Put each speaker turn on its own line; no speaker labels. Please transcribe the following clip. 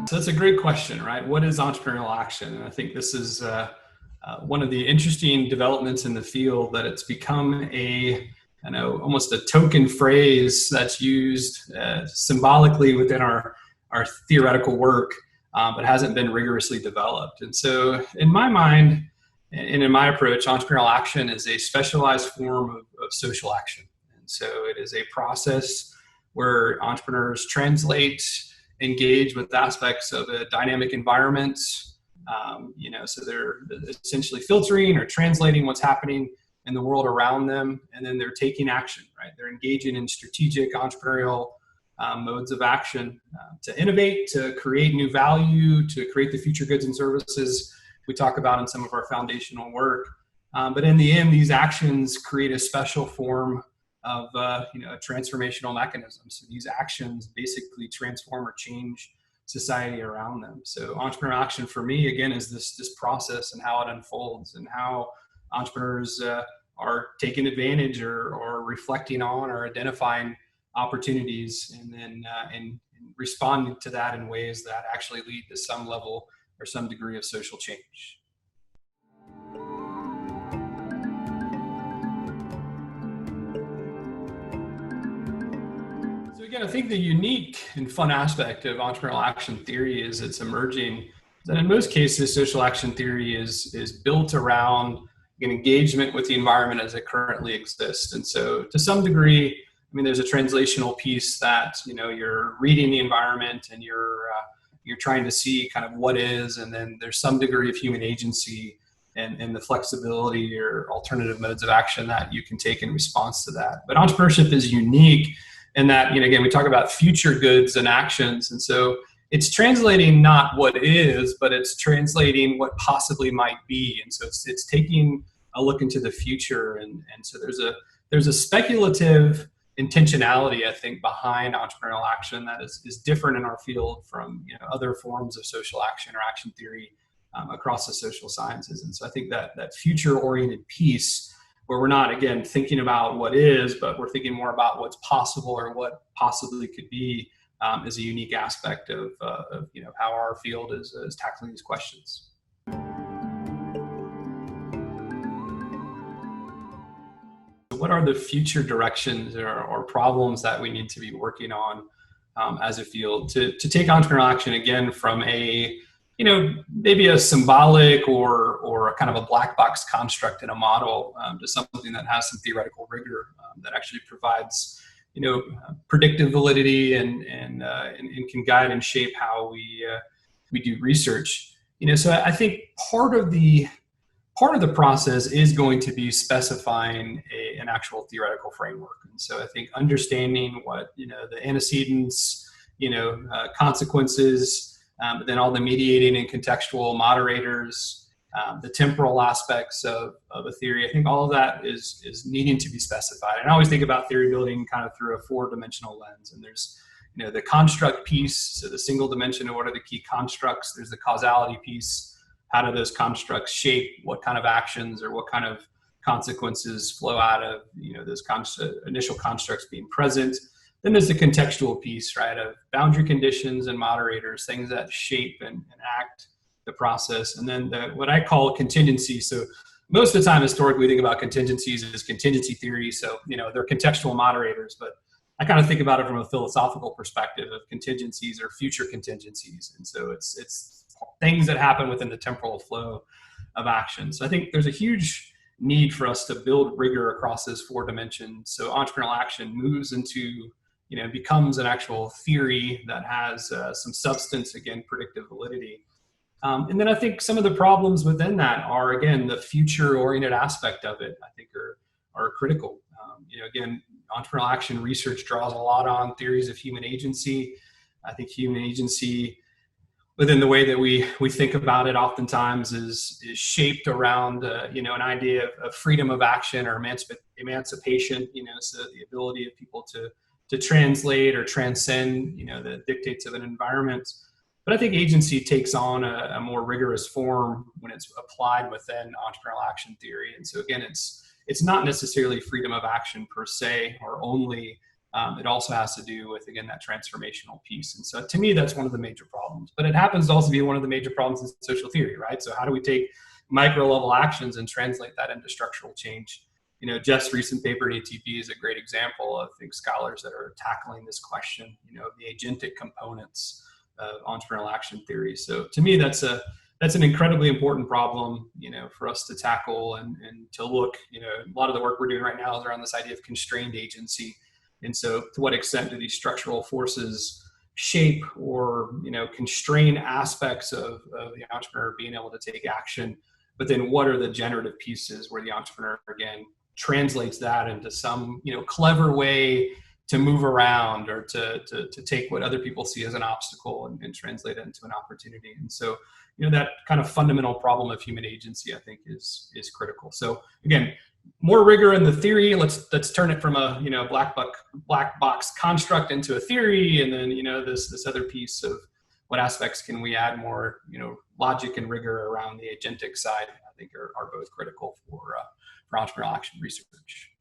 So that's a great question, right? What is entrepreneurial action? And I think this is one of the interesting developments in the field, that it's become almost a token phrase that's used symbolically within our theoretical work, but hasn't been rigorously developed. And so in my mind, and in my approach, entrepreneurial action is a specialized form of social action. And so it is a process where entrepreneurs translate, engage with aspects of a dynamic environment. So they're essentially filtering or translating what's happening in the world around them, and then they're taking action, right? They're engaging in strategic entrepreneurial modes of action to innovate, to create new value, to create the future goods and services we talk about in some of our foundational work. But in the end, these actions create a special form of a transformational mechanism. So these actions basically transform or change society around them. So entrepreneurial action for me, again, is this process and how it unfolds, and how entrepreneurs are taking advantage or reflecting on or identifying opportunities, and then and responding to that in ways that actually lead to some level or some degree of social change. So again, I think the unique and fun aspect of entrepreneurial action theory is it's emerging that in most cases, social action theory is built around an engagement with the environment as it currently exists. And so to some degree, there's a translational piece that, you're reading the environment and you're trying to see kind of what is, and then there's some degree of human agency and the flexibility or alternative modes of action that you can take in response to that. But entrepreneurship is unique in that, again, we talk about future goods and actions. And so it's translating not what is, but it's translating what possibly might be. And so it's taking a look into the future. And so there's a speculative intentionality, I think, behind entrepreneurial action that is different in our field from other forms of social action or action theory across the social sciences. And so I think that future-oriented piece, where we're not, again, thinking about what is, but we're thinking more about what's possible or what possibly could be, is a unique aspect of how our field is tackling these questions. What are the future directions or problems that we need to be working on as a field to take entrepreneurial action, again, from a maybe a symbolic or a kind of a black box construct in a model to something that has some theoretical rigor that actually provides predictive validity and can guide and shape how we do research. So I think part of the process is going to be specifying an actual theoretical framework. And so I think understanding what the antecedents, consequences, but then all the mediating and contextual moderators, the temporal aspects of a theory. I think all of that is needing to be specified. And I always think about theory building kind of through a four-dimensional lens. And there's the construct piece, so the single dimension of what are the key constructs. There's the causality piece. How do those constructs shape what kind of actions or what kind of consequences flow out of those initial constructs being present? Then there's the contextual piece, right, of boundary conditions and moderators, things that shape and act the process. And then what I call contingency. So most of the time, historically, we think about contingencies as contingency theory. So, they're contextual moderators, but I kind of think about it from a philosophical perspective of contingencies or future contingencies. And so it's things that happen within the temporal flow of action. So I think there's a huge need for us to build rigor across those four dimensions. So entrepreneurial action moves into, becomes an actual theory that has some substance, again, predictive validity. And then I think some of the problems within that are, again, the future-oriented aspect of it, I think are critical. Again, entrepreneurial action research draws a lot on theories of human agency. I think human agency, within the way that we think about it, oftentimes is shaped around an idea of freedom of action or emancipation. So the ability of people to translate or transcend the dictates of an environment. But I think agency takes on a more rigorous form when it's applied within entrepreneurial action theory. And so again, it's not necessarily freedom of action per se or only, It also has to do with, again, that transformational piece. And so to me, that's one of the major problems. But it happens to also be one of the major problems in social theory, right? So how do we take micro level actions and translate that into structural change? Jeff's recent paper at ATP is a great example of, I think, scholars that are tackling this question, the agentic components of entrepreneurial action theory. So to me, that's an incredibly important problem, for us to tackle and to look. A lot of the work we're doing right now is around this idea of constrained agency. And so to what extent do these structural forces shape or, constrain aspects of the entrepreneur being able to take action? But then what are the generative pieces where the entrepreneur, again, translates that into some, clever way to move around or to take what other people see as an obstacle and translate it into an opportunity. And so, that kind of fundamental problem of human agency, I think, is critical. So again, more rigor in the theory. Let's turn it from a black box construct into a theory, and then this other piece of what aspects can we add more logic and rigor around the agentic side. I think are both critical for entrepreneurial action research.